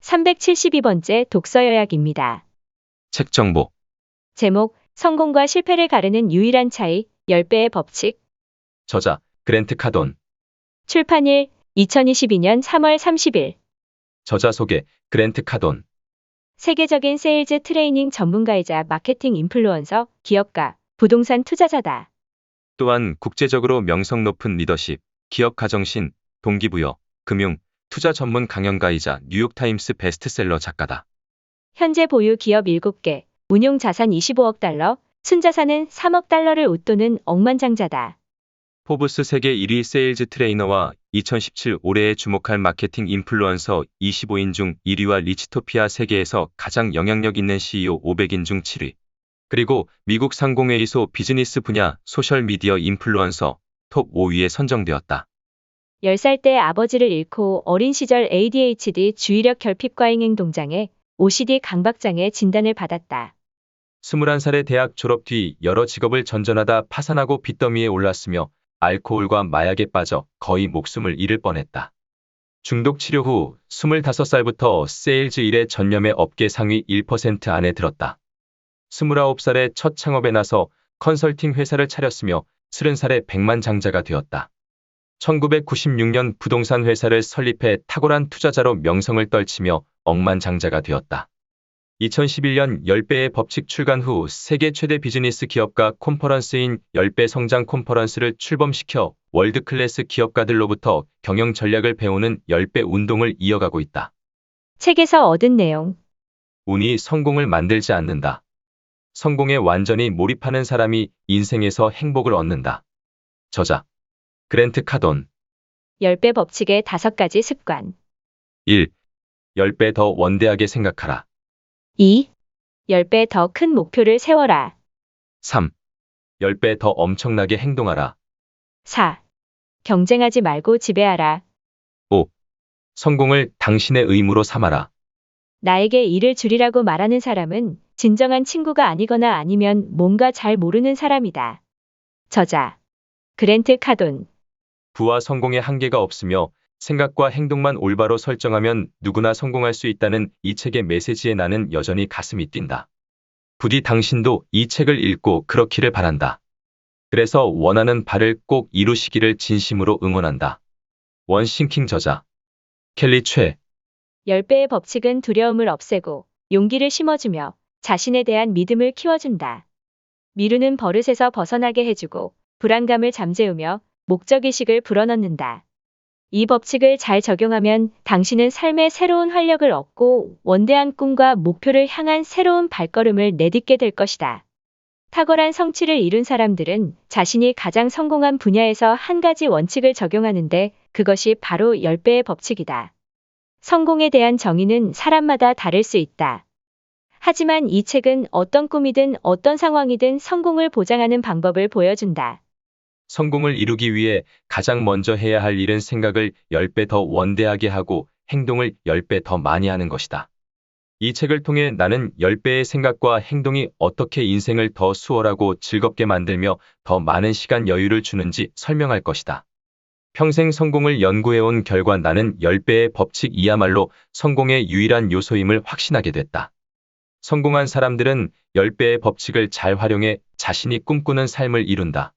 372번째 독서 요약입니다. 책 정보. 제목, 성공과 실패를 가르는 유일한 차이, 10배의 법칙. 저자, 그랜트 카돈. 출판일, 2022년 3월 30일. 저자 소개, 그랜트 카돈. 세계적인 세일즈 트레이닝 전문가이자 마케팅 인플루언서, 기업가, 부동산 투자자다. 또한 국제적으로 명성 높은 리더십, 기업 가정신, 동기부여, 금융, 투자 전문 강연가이자 뉴욕타임스 베스트셀러 작가다. 현재 보유 기업 7개, 운용 자산 25억 달러, 순자산은 3억 달러를 웃도는 억만장자다. 포브스 세계 1위 세일즈 트레이너와 2017 올해에 주목할 마케팅 인플루언서 25인 중 1위와 리치토피아 세계에서 가장 영향력 있는 CEO 500인 중 7위. 그리고 미국 상공회의소 비즈니스 분야 소셜미디어 인플루언서 톱 5위에 선정되었다. 10살 때 아버지를 잃고 어린 시절 ADHD 주의력 결핍 과잉 행동장애, OCD 강박장애 진단을 받았다. 21살의 대학 졸업 뒤 여러 직업을 전전하다 파산하고 빚더미에 올랐으며 알코올과 마약에 빠져 거의 목숨을 잃을 뻔했다. 중독 치료 후 25살부터 세일즈 일에 전념해 업계 상위 1% 안에 들었다. 29살에 첫 창업에 나서 컨설팅 회사를 차렸으며 30살에 백만장자가 되었다. 1996년 부동산 회사를 설립해 탁월한 투자자로 명성을 떨치며 억만장자가 되었다. 2011년 10배의 법칙 출간 후 세계 최대 비즈니스 기업가 콘퍼런스인 10배 성장 콘퍼런스를 출범시켜 월드클래스 기업가들로부터 경영 전략을 배우는 10배 운동을 이어가고 있다. 책에서 얻은 내용. 운이 성공을 만들지 않는다. 성공에 완전히 몰입하는 사람이 인생에서 행복을 얻는다. 저자, 그랜트 카돈. 10배 법칙의 5가지 습관. 1. 10배 더 원대하게 생각하라. 2. 10배 더 큰 목표를 세워라. 3. 10배 더 엄청나게 행동하라. 4. 경쟁하지 말고 지배하라. 5. 성공을 당신의 의무로 삼아라. 나에게 일을 줄이라고 말하는 사람은 진정한 친구가 아니거나 아니면 뭔가 잘 모르는 사람이다. 저자, 그랜트 카돈. 부와 성공의 한계가 없으며 생각과 행동만 올바로 설정하면 누구나 성공할 수 있다는 이 책의 메시지에 나는 여전히 가슴이 뛴다. 부디 당신도 이 책을 읽고 그렇기를 바란다. 그래서 원하는 바를 꼭 이루시기를 진심으로 응원한다. 원싱킹 저자, 켈리 최. 10배의 법칙은 두려움을 없애고 용기를 심어주며 자신에 대한 믿음을 키워준다. 미루는 버릇에서 벗어나게 해주고 불안감을 잠재우며 목적의식을 불어넣는다. 이 법칙을 잘 적용하면 당신은 삶의 새로운 활력을 얻고 원대한 꿈과 목표를 향한 새로운 발걸음을 내딛게 될 것이다. 탁월한 성취를 이룬 사람들은 자신이 가장 성공한 분야에서 한 가지 원칙을 적용하는데 그것이 바로 10배의 법칙이다. 성공에 대한 정의는 사람마다 다를 수 있다. 하지만 이 책은 어떤 꿈이든 어떤 상황이든 성공을 보장하는 방법을 보여준다. 성공을 이루기 위해 가장 먼저 해야 할 일은 생각을 10배 더 원대하게 하고 행동을 10배 더 많이 하는 것이다. 이 책을 통해 나는 10배의 생각과 행동이 어떻게 인생을 더 수월하고 즐겁게 만들며 더 많은 시간 여유를 주는지 설명할 것이다. 평생 성공을 연구해온 결과 나는 10배의 법칙이야말로 성공의 유일한 요소임을 확신하게 됐다. 성공한 사람들은 10배의 법칙을 잘 활용해 자신이 꿈꾸는 삶을 이룬다.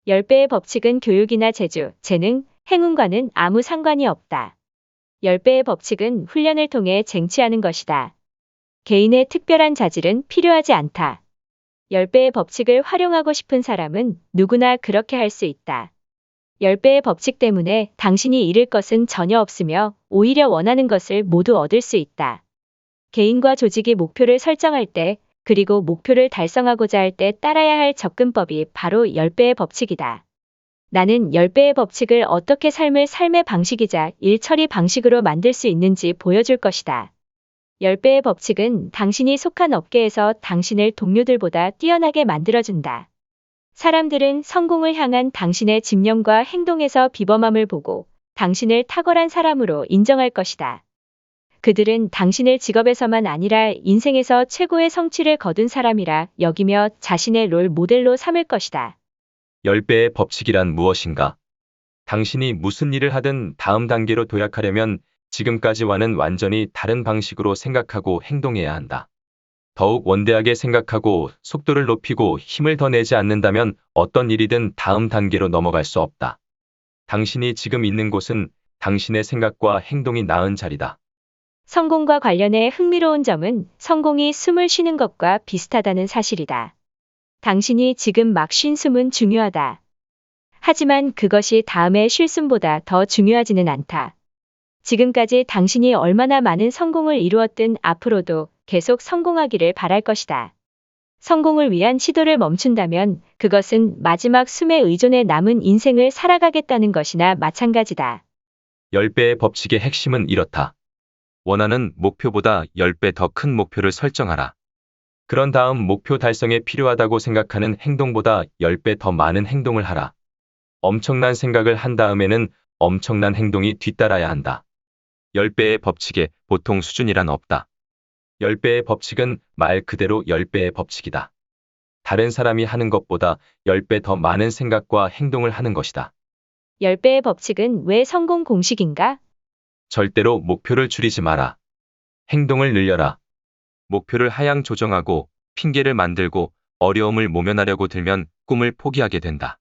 10배의 법칙은 교육이나 재주, 재능, 행운과는 아무 상관이 없다. 10배의 법칙은 훈련을 통해 쟁취하는 것이다. 개인의 특별한 자질은 필요하지 않다. 10배의 법칙을 활용하고 싶은 사람은 누구나 그렇게 할 수 있다. 10배의 법칙 때문에 당신이 잃을 것은 전혀 없으며 오히려 원하는 것을 모두 얻을 수 있다. 개인과 조직이 목표를 설정할 때 그리고 목표를 달성하고자 할 때 따라야 할 접근법이 바로 10배의 법칙이다. 나는 10배의 법칙을 어떻게 삶의 방식이자 일 처리 방식으로 만들 수 있는지 보여줄 것이다. 10배의 법칙은 당신이 속한 업계에서 당신을 동료들보다 뛰어나게 만들어준다. 사람들은 성공을 향한 당신의 집념과 행동에서 비범함을 보고 당신을 탁월한 사람으로 인정할 것이다. 그들은 당신을 직업에서만 아니라 인생에서 최고의 성취를 거둔 사람이라 여기며 자신의 롤 모델로 삼을 것이다. 10배의 법칙이란 무엇인가? 당신이 무슨 일을 하든 다음 단계로 도약하려면 지금까지와는 완전히 다른 방식으로 생각하고 행동해야 한다. 더욱 원대하게 생각하고 속도를 높이고 힘을 더 내지 않는다면 어떤 일이든 다음 단계로 넘어갈 수 없다. 당신이 지금 있는 곳은 당신의 생각과 행동이 낳은 자리다. 성공과 관련해 흥미로운 점은 성공이 숨을 쉬는 것과 비슷하다는 사실이다. 당신이 지금 막 쉰 숨은 중요하다. 하지만 그것이 다음에 쉴 숨보다 더 중요하지는 않다. 지금까지 당신이 얼마나 많은 성공을 이루었든 앞으로도 계속 성공하기를 바랄 것이다. 성공을 위한 시도를 멈춘다면 그것은 마지막 숨에 의존해 남은 인생을 살아가겠다는 것이나 마찬가지다. 10배의 법칙의 핵심은 이렇다. 원하는 목표보다 10배 더 큰 목표를 설정하라. 그런 다음 목표 달성에 필요하다고 생각하는 행동보다 10배 더 많은 행동을 하라. 엄청난 생각을 한 다음에는 엄청난 행동이 뒤따라야 한다. 10배의 법칙에 보통 수준이란 없다. 10배의 법칙은 말 그대로 10배의 법칙이다. 다른 사람이 하는 것보다 10배 더 많은 생각과 행동을 하는 것이다. 10배의 법칙은 왜 성공 공식인가? 절대로 목표를 줄이지 마라. 행동을 늘려라. 목표를 하향 조정하고 핑계를 만들고 어려움을 모면하려고 들면 꿈을 포기하게 된다.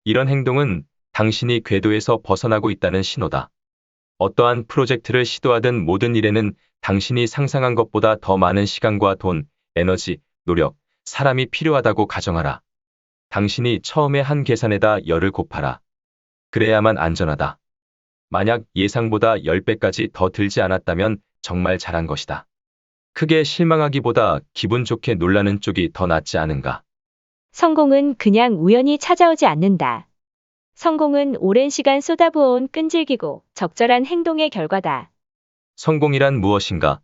이런 행동은 당신이 궤도에서 벗어나고 있다는 신호다. 어떠한 프로젝트를 시도하든 모든 일에는 당신이 상상한 것보다 더 많은 시간과 돈, 에너지, 노력, 사람이 필요하다고 가정하라. 당신이 처음에 한 계산에다 열을 곱하라. 그래야만 안전하다. 만약 예상보다 10배까지 더 들지 않았다면 정말 잘한 것이다. 크게 실망하기보다 기분 좋게 놀라는 쪽이 더 낫지 않은가. 성공은 그냥 우연히 찾아오지 않는다. 성공은 오랜 시간 쏟아부어온 끈질기고 적절한 행동의 결과다. 성공이란 무엇인가?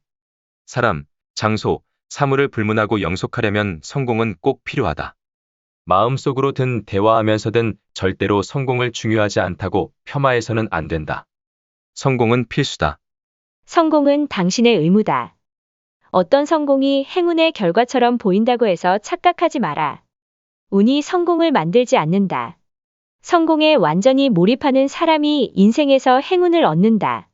사람, 장소, 사물을 불문하고 영속하려면 성공은 꼭 필요하다. 마음속으로 든 대화하면서든 절대로 성공을 중요하지 않다고 폄하해서는 안 된다. 성공은 필수다. 성공은 당신의 의무다. 어떤 성공이 행운의 결과처럼 보인다고 해서 착각하지 마라. 운이 성공을 만들지 않는다. 성공에 완전히 몰입하는 사람이 인생에서 행운을 얻는다.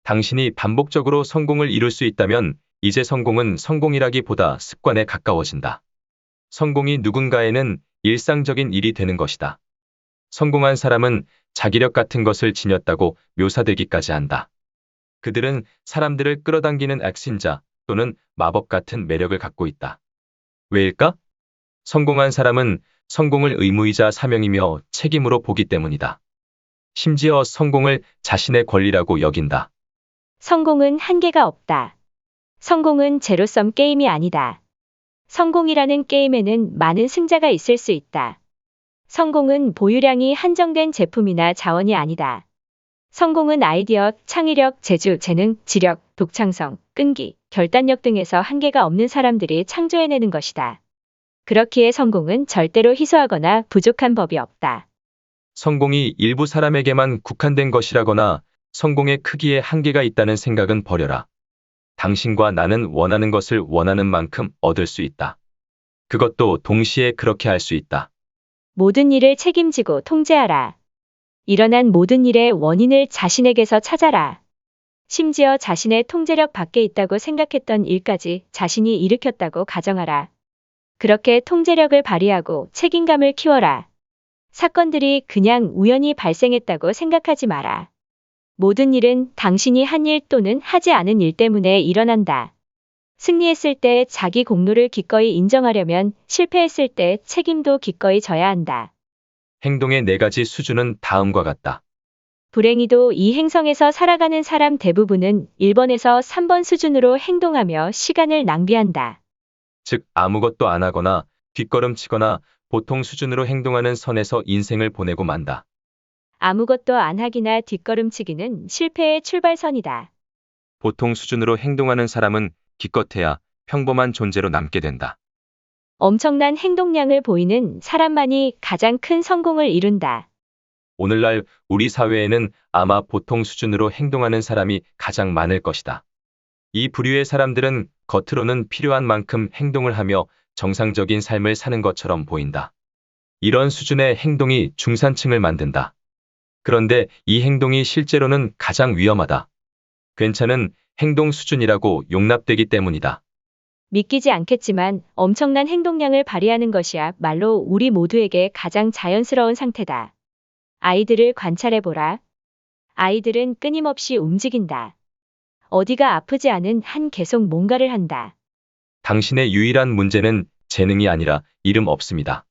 당신이 반복적으로 성공을 이룰 수 있다면 이제 성공은 성공이라기보다 습관에 가까워진다. 성공이 누군가에는 일상적인 일이 되는 것이다. 성공한 사람은 자기력 같은 것을 지녔다고 묘사되기까지 한다. 그들은 사람들을 끌어당기는 액신자 또는 마법 같은 매력을 갖고 있다. 왜일까? 성공한 사람은 성공을 의무이자 사명이며 책임으로 보기 때문이다. 심지어 성공을 자신의 권리라고 여긴다. 성공은 한계가 없다. 성공은 제로섬 게임이 아니다. 성공이라는 게임에는 많은 승자가 있을 수 있다. 성공은 보유량이 한정된 제품이나 자원이 아니다. 성공은 아이디어, 창의력, 재주, 재능, 지력, 독창성, 끈기, 결단력 등에서 한계가 없는 사람들이 창조해내는 것이다. 그렇기에 성공은 절대로 희소하거나 부족한 법이 없다. 성공이 일부 사람에게만 국한된 것이라거나 성공의 크기에 한계가 있다는 생각은 버려라. 당신과 나는 원하는 것을 원하는 만큼 얻을 수 있다. 그것도 동시에 그렇게 할 수 있다. 모든 일을 책임지고 통제하라. 일어난 모든 일의 원인을 자신에게서 찾아라. 심지어 자신의 통제력 밖에 있다고 생각했던 일까지 자신이 일으켰다고 가정하라. 그렇게 통제력을 발휘하고 책임감을 키워라. 사건들이 그냥 우연히 발생했다고 생각하지 마라. 모든 일은 당신이 한 일 또는 하지 않은 일 때문에 일어난다. 승리했을 때 자기 공로를 기꺼이 인정하려면 실패했을 때 책임도 기꺼이 져야 한다. 행동의 4가지 수준은 다음과 같다. 불행히도 이 행성에서 살아가는 사람 대부분은 1번에서 3번 수준으로 행동하며 시간을 낭비한다. 즉 아무것도 안 하거나 뒷걸음치거나 보통 수준으로 행동하는 선에서 인생을 보내고 만다. 아무것도 안 하기나 뒷걸음치기는 실패의 출발선이다. 보통 수준으로 행동하는 사람은 기껏해야 평범한 존재로 남게 된다. 엄청난 행동량을 보이는 사람만이 가장 큰 성공을 이룬다. 오늘날 우리 사회에는 아마 보통 수준으로 행동하는 사람이 가장 많을 것이다. 이 부류의 사람들은 겉으로는 필요한 만큼 행동을 하며 정상적인 삶을 사는 것처럼 보인다. 이런 수준의 행동이 중산층을 만든다. 그런데 이 행동이 실제로는 가장 위험하다. 괜찮은 행동 수준이라고 용납되기 때문이다. 믿기지 않겠지만 엄청난 행동량을 발휘하는 것이야 말로 우리 모두에게 가장 자연스러운 상태다. 아이들을 관찰해보라. 아이들은 끊임없이 움직인다. 어디가 아프지 않은 한 계속 뭔가를 한다. 당신의 유일한 문제는 재능이 아니라 이름 없습니다.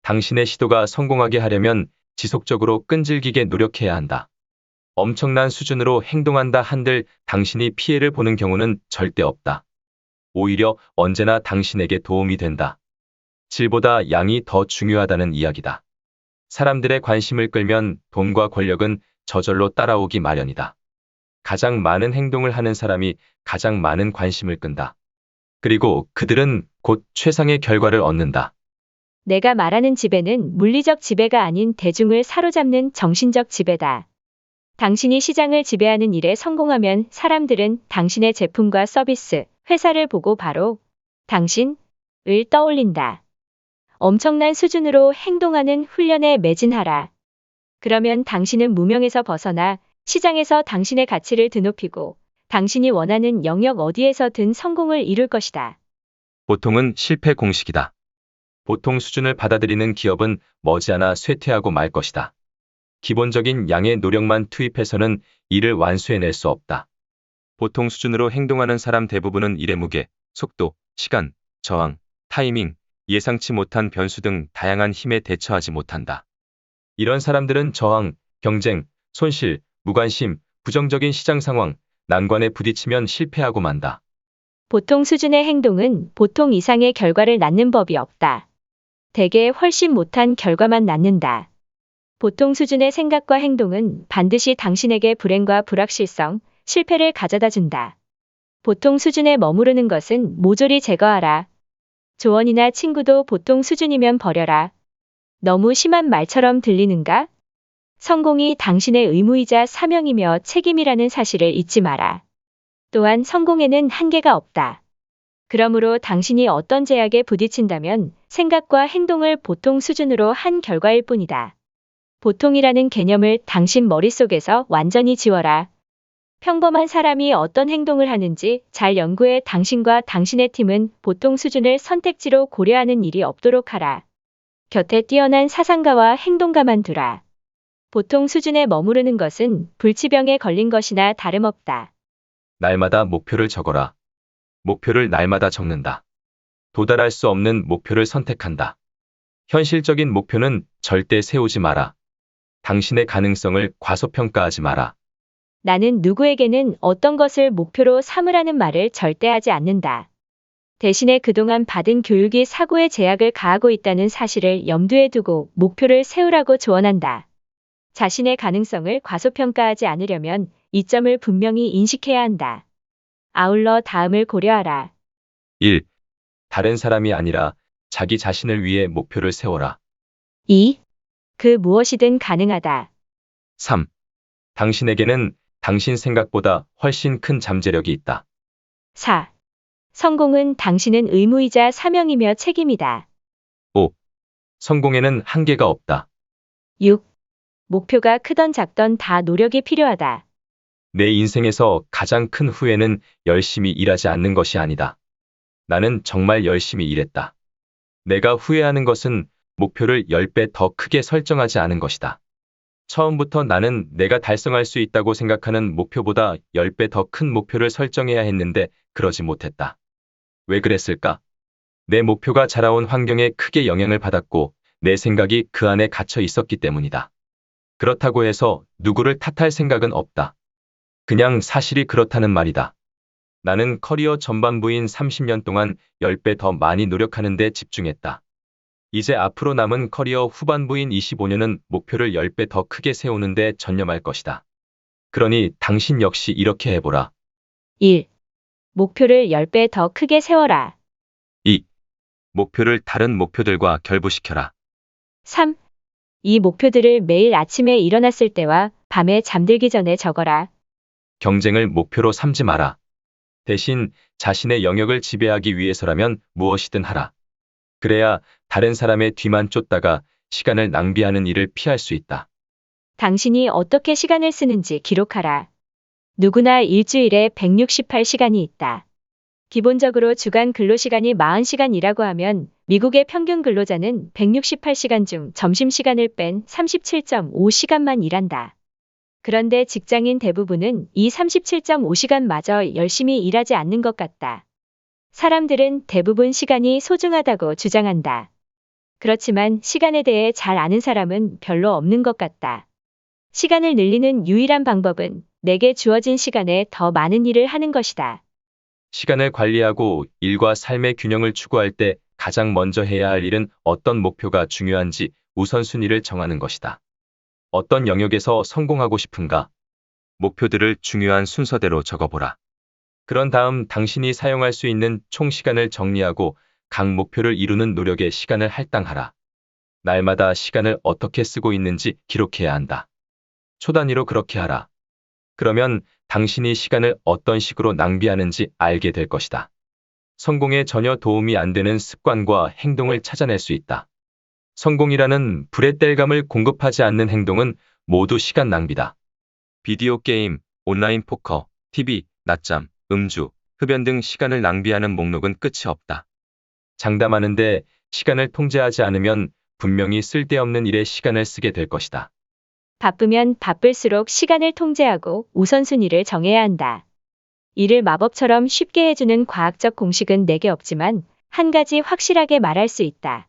당신의 시도가 성공하게 하려면 지속적으로 끈질기게 노력해야 한다. 엄청난 수준으로 행동한다 한들 당신이 피해를 보는 경우는 절대 없다. 오히려 언제나 당신에게 도움이 된다. 질보다 양이 더 중요하다는 이야기다. 사람들의 관심을 끌면 돈과 권력은 저절로 따라오기 마련이다. 가장 많은 행동을 하는 사람이 가장 많은 관심을 끈다. 그리고 그들은 곧 최상의 결과를 얻는다. 내가 말하는 지배는 물리적 지배가 아닌 대중을 사로잡는 정신적 지배다. 당신이 시장을 지배하는 일에 성공하면 사람들은 당신의 제품과 서비스, 회사를 보고 바로 당신을 떠올린다. 엄청난 수준으로 행동하는 훈련에 매진하라. 그러면 당신은 무명에서 벗어나 시장에서 당신의 가치를 드높이고 당신이 원하는 영역 어디에서든 성공을 이룰 것이다. 보통은 실패 공식이다. 보통 수준을 받아들이는 기업은 머지않아 쇠퇴하고 말 것이다. 기본적인 양의 노력만 투입해서는 일을 완수해낼 수 없다. 보통 수준으로 행동하는 사람 대부분은 일의 무게, 속도, 시간, 저항, 타이밍, 예상치 못한 변수 등 다양한 힘에 대처하지 못한다. 이런 사람들은 저항, 경쟁, 손실, 무관심, 부정적인 시장 상황, 난관에 부딪히면 실패하고 만다. 보통 수준의 행동은 보통 이상의 결과를 낳는 법이 없다. 대개 훨씬 못한 결과만 낳는다. 보통 수준의 생각과 행동은 반드시 당신에게 불행과 불확실성, 실패를 가져다 준다. 보통 수준에 머무르는 것은 모조리 제거하라. 조언이나 친구도 보통 수준이면 버려라. 너무 심한 말처럼 들리는가? 성공이 당신의 의무이자 사명이며 책임이라는 사실을 잊지 마라. 또한 성공에는 한계가 없다. 그러므로 당신이 어떤 제약에 부딪힌다면 생각과 행동을 보통 수준으로 한 결과일 뿐이다. 보통이라는 개념을 당신 머릿속에서 완전히 지워라. 평범한 사람이 어떤 행동을 하는지 잘 연구해 당신과 당신의 팀은 보통 수준을 선택지로 고려하는 일이 없도록 하라. 곁에 뛰어난 사상가와 행동가만 두라. 보통 수준에 머무르는 것은 불치병에 걸린 것이나 다름없다. 날마다 목표를 적어라. 목표를 날마다 적는다. 도달할 수 없는 목표를 선택한다. 현실적인 목표는 절대 세우지 마라. 당신의 가능성을 과소평가하지 마라. 나는 누구에게는 어떤 것을 목표로 삼으라는 말을 절대 하지 않는다. 대신에 그동안 받은 교육이 사고에 제약을 가하고 있다는 사실을 염두에 두고 목표를 세우라고 조언한다. 자신의 가능성을 과소평가하지 않으려면 이 점을 분명히 인식해야 한다. 아울러 다음을 고려하라. 1. 다른 사람이 아니라 자기 자신을 위해 목표를 세워라. 2. 그 무엇이든 가능하다. 3. 당신에게는 당신 생각보다 훨씬 큰 잠재력이 있다. 4. 성공은 당신은 의무이자 사명이며 책임이다. 5. 성공에는 한계가 없다. 6. 목표가 크던 작던 다 노력이 필요하다. 내 인생에서 가장 큰 후회는 열심히 일하지 않는 것이 아니다. 나는 정말 열심히 일했다. 내가 후회하는 것은 목표를 10배 더 크게 설정하지 않은 것이다. 처음부터 나는 내가 달성할 수 있다고 생각하는 목표보다 10배 더 큰 목표를 설정해야 했는데 그러지 못했다. 왜 그랬을까? 내 목표가 자라온 환경에 크게 영향을 받았고 내 생각이 그 안에 갇혀 있었기 때문이다. 그렇다고 해서 누구를 탓할 생각은 없다. 그냥 사실이 그렇다는 말이다. 나는 커리어 전반부인 30년 동안 10배 더 많이 노력하는 데 집중했다. 이제 앞으로 남은 커리어 후반부인 25년은 목표를 10배 더 크게 세우는 데 전념할 것이다. 그러니 당신 역시 이렇게 해보라. 1. 목표를 10배 더 크게 세워라. 2. 목표를 다른 목표들과 결부시켜라. 3. 이 목표들을 매일 아침에 일어났을 때와 밤에 잠들기 전에 적어라. 경쟁을 목표로 삼지 마라. 대신 자신의 영역을 지배하기 위해서라면 무엇이든 하라. 그래야 다른 사람의 뒤만 쫓다가 시간을 낭비하는 일을 피할 수 있다. 당신이 어떻게 시간을 쓰는지 기록하라. 누구나 일주일에 168시간이 있다. 기본적으로 주간 근로시간이 40시간이라고 하면 미국의 평균 근로자는 168시간 중 점심시간을 뺀 37.5시간만 일한다. 그런데 직장인 대부분은 이 37.5시간마저 열심히 일하지 않는 것 같다. 사람들은 대부분 시간이 소중하다고 주장한다. 그렇지만 시간에 대해 잘 아는 사람은 별로 없는 것 같다. 시간을 늘리는 유일한 방법은 내게 주어진 시간에 더 많은 일을 하는 것이다. 시간을 관리하고 일과 삶의 균형을 추구할 때 가장 먼저 해야 할 일은 어떤 목표가 중요한지 우선순위를 정하는 것이다. 어떤 영역에서 성공하고 싶은가? 목표들을 중요한 순서대로 적어보라. 그런 다음 당신이 사용할 수 있는 총 시간을 정리하고 각 목표를 이루는 노력에 시간을 할당하라. 날마다 시간을 어떻게 쓰고 있는지 기록해야 한다. 초 단위로 그렇게 하라. 그러면 당신이 시간을 어떤 식으로 낭비하는지 알게 될 것이다. 성공에 전혀 도움이 안 되는 습관과 행동을 찾아낼 수 있다. 성공이라는 불의 땔감을 공급하지 않는 행동은 모두 시간 낭비다. 비디오 게임, 온라인 포커, TV, 낮잠, 음주, 흡연 등 시간을 낭비하는 목록은 끝이 없다. 장담하는데 시간을 통제하지 않으면 분명히 쓸데없는 일에 시간을 쓰게 될 것이다. 바쁘면 바쁠수록 시간을 통제하고 우선순위를 정해야 한다. 일을 마법처럼 쉽게 해주는 과학적 공식은 내게 없지만 한 가지 확실하게 말할 수 있다.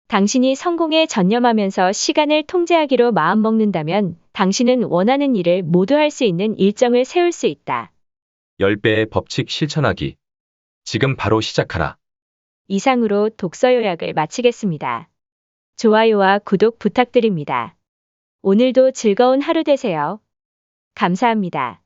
당신이 성공에 전념하면서 시간을 통제하기로 마음먹는다면 당신은 원하는 일을 모두 할 수 있는 일정을 세울 수 있다. 10배의 법칙 실천하기. 지금 바로 시작하라. 이상으로 독서 요약을 마치겠습니다. 좋아요와 구독 부탁드립니다. 오늘도 즐거운 하루 되세요. 감사합니다.